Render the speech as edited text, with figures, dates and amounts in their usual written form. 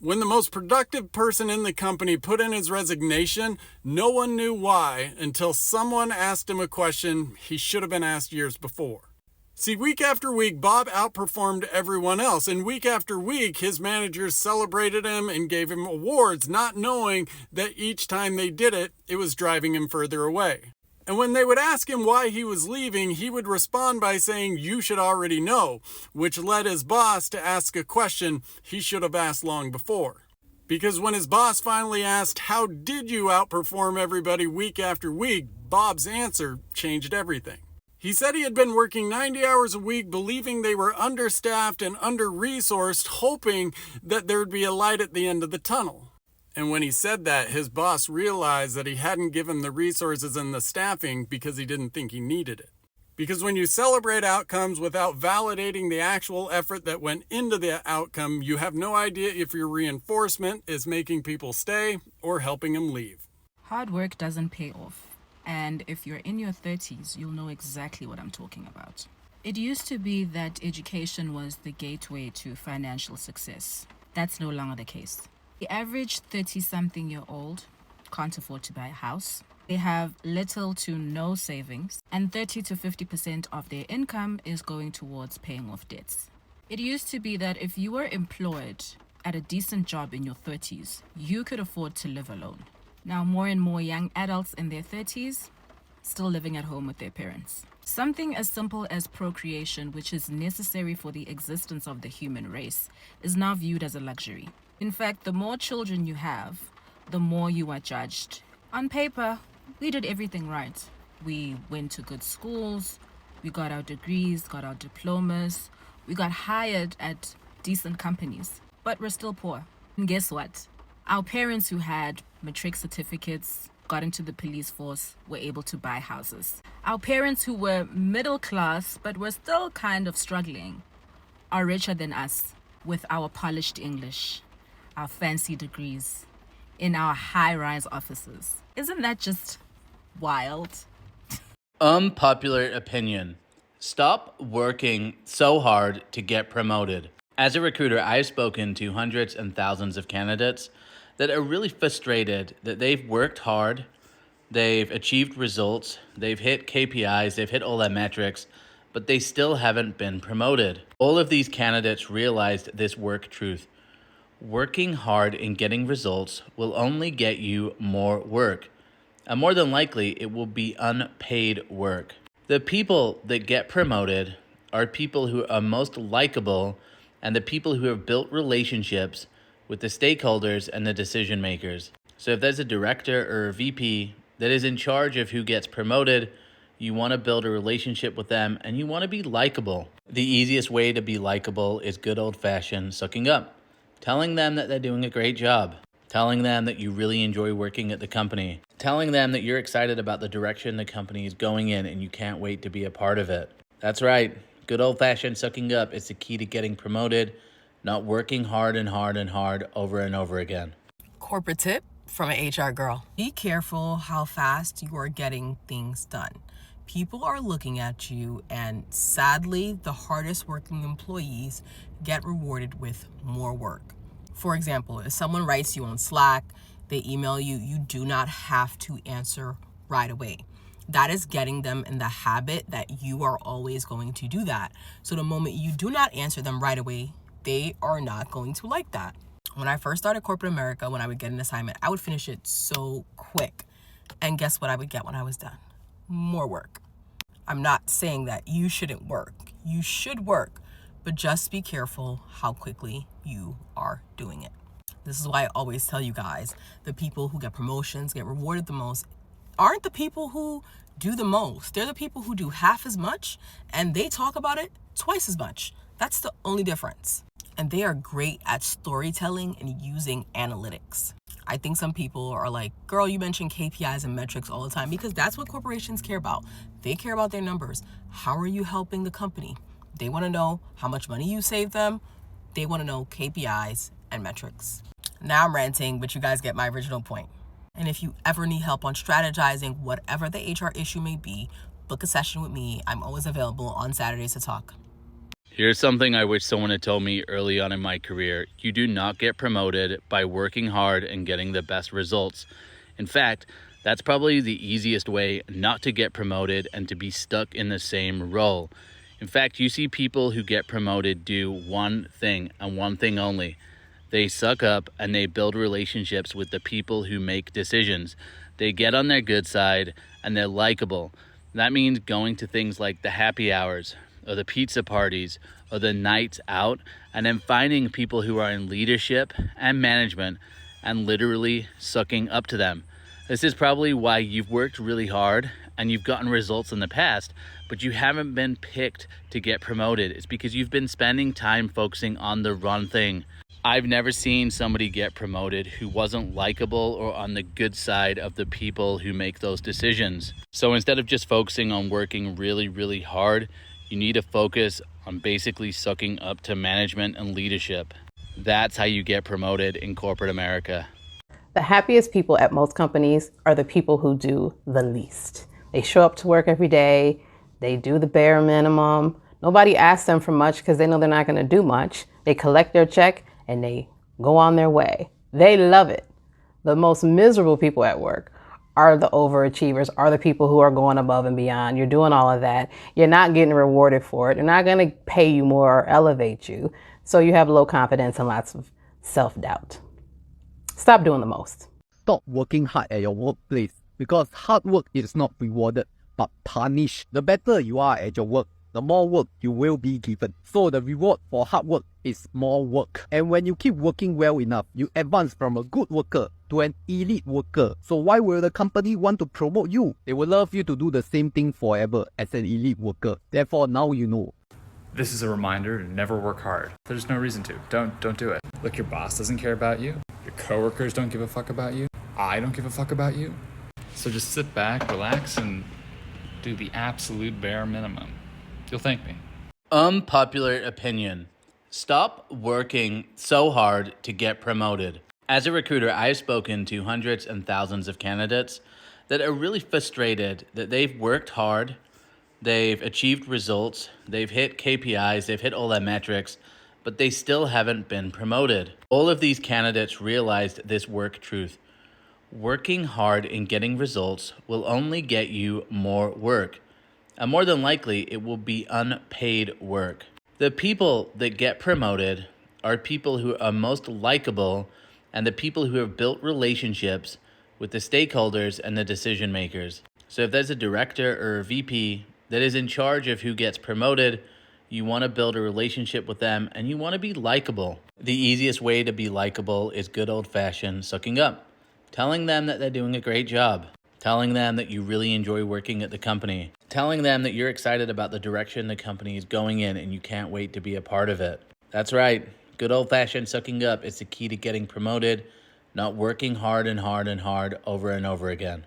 When the most productive person in the company put in his resignation, no one knew why until someone asked him a question he should have been asked years before. See, week after week, Bob outperformed everyone else, and week after week, his managers celebrated him and gave him awards, not knowing that each time they did it, it was driving him further away. And when they would ask him why he was leaving, he would respond by saying, "You should already know," which led his boss to ask a question he should have asked long before. Because when his boss finally asked, "How did you outperform everybody week after week?" Bob's answer changed everything. He said he had been working 90 hours a week, believing they were understaffed and under-resourced, hoping that there would be a light at the end of the tunnel. And when he said that, his boss realized that he hadn't given the resources and the staffing because he didn't think he needed it. Because when you celebrate outcomes without validating the actual effort that went into the outcome, you have no idea if your reinforcement is making people stay or helping them leave. Hard work doesn't pay off. And if you're in your 30s, you'll know exactly what I'm talking about. It used to be that education was the gateway to financial success. That's no longer the case. The average 30-something-year-old can't afford to buy a house. They have little to no savings, and 30 to 50% of their income is going towards paying off debts. It used to be that if you were employed at a decent job in your 30s, you could afford to live alone. Now, more and more young adults in their 30s still living at home with their parents. Something as simple as procreation, which is necessary for the existence of the human race, is now viewed as a luxury. In fact, the more children you have, the more you are judged. On paper, we did everything right. We went to good schools, we got our degrees, got our diplomas, we got hired at decent companies, but we're still poor. And guess what? Our parents who had matric certificates, got into the police force, were able to buy houses. Our parents who were middle class, but were still kind of struggling, are richer than us with our polished English, our fancy degrees, in our high-rise offices. Isn't that just wild? Unpopular opinion. Stop working so hard to get promoted. As a recruiter, I've spoken to hundreds and thousands of candidates that are really frustrated that they've worked hard, they've achieved results, they've hit KPIs, they've hit all their metrics, but they still haven't been promoted. All of these candidates realized this work truth. Working hard and getting results will only get you more work. And more than likely, it will be unpaid work. The people that get promoted are people who are most likable and the people who have built relationships with the stakeholders and the decision makers. So if there's a director or a VP that is in charge of who gets promoted, you want to build a relationship with them and you want to be likable. The easiest way to be likable is good old-fashioned sucking up. Telling them that they're doing a great job. Telling them that you really enjoy working at the company. Telling them that you're excited about the direction the company is going in and you can't wait to be a part of it. That's right. Good old-fashioned sucking up is the key to getting promoted, not working hard and hard and hard over and over again. Corporate tip from an HR girl. Be careful how fast you are getting things done. People are looking at you, and sadly, the hardest working employees get rewarded with more work. For example, if someone writes you on Slack, they email you, you do not have to answer right away. That is getting them in the habit that you are always going to do that. So the moment you do not answer them right away, they are not going to like that. When I first started corporate America, when I would get an assignment, I would finish it so quick. And guess what I would get when I was done? More work. I'm not saying that you shouldn't work. You should work, but just be careful how quickly you are doing it. This is why I always tell you guys, the people who get promotions, get rewarded the most, aren't the people who do the most. They're the people who do half as much, and they talk about it twice as much. That's the only difference. And they are great at storytelling and using analytics. I think some people are like, girl, you mention KPIs and metrics all the time, because that's what corporations care about. They care about their numbers. How are you helping the company? They want to know how much money you save them. They want to know KPIs and metrics. Now I'm ranting, but you guys get my original point. And if you ever need help on strategizing whatever the HR issue may be, book a session with me. I'm always available on Saturdays to talk. Here's something I wish someone had told me early on in my career. You do not get promoted by working hard and getting the best results. In fact, that's probably the easiest way not to get promoted and to be stuck in the same role. In fact, you see people who get promoted do one thing and one thing only. They suck up and they build relationships with the people who make decisions. They get on their good side and they're likable. That means going to things like the happy hours or the pizza parties or the nights out, and then finding people who are in leadership and management and literally sucking up to them. This is probably why you've worked really hard and you've gotten results in the past, but you haven't been picked to get promoted. It's because you've been spending time focusing on the wrong thing. I've never seen somebody get promoted who wasn't likable or on the good side of the people who make those decisions. So instead of just focusing on working really, really hard, you need to focus on basically sucking up to management and leadership. That's how you get promoted in corporate America. The happiest people at most companies are the people who do the least. They show up to work every day. They do the bare minimum. Nobody asks them for much because they know they're not going to do much. They collect their check and they go on their way. They love it. The most miserable people at work are the overachievers, are the people who are going above and beyond. You're doing all of that. You're not getting rewarded for it. They're not going to pay you more or elevate you. So you have low confidence and lots of self-doubt. Stop doing the most. Stop working hard at your workplace because hard work is not rewarded but punished. The better you are at your work, the more work you will be given. So the reward for hard work is more work. And when you keep working well enough, you advance from a good worker to an elite worker. So why will the company want to promote you? They will love you to do the same thing forever as an elite worker. Therefore, now you know. This is a reminder to never work hard. There's no reason to. Don't do it. Look, your boss doesn't care about you. Your coworkers don't give a fuck about you. I don't give a fuck about you. So just sit back, relax, and do the absolute bare minimum. You'll thank me. Unpopular opinion. Stop working so hard to get promoted. As a recruiter, I've spoken to hundreds and thousands of candidates that are really frustrated that they've worked hard, they've achieved results, they've hit KPIs, they've hit all their metrics, but they still haven't been promoted. All of these candidates realized this work truth. Working hard and getting results will only get you more work. And more than likely, it will be unpaid work. The people that get promoted are people who are most likable and the people who have built relationships with the stakeholders and the decision makers. So if there's a director or a VP that is in charge of who gets promoted, you want to build a relationship with them and you want to be likable. The easiest way to be likable is good old-fashioned sucking up. Telling them that they're doing a great job. Telling them that you really enjoy working at the company. Telling them that you're excited about the direction the company is going in and you can't wait to be a part of it. That's right. Good old-fashioned sucking up is the key to getting promoted, not working hard and hard and hard over and over again.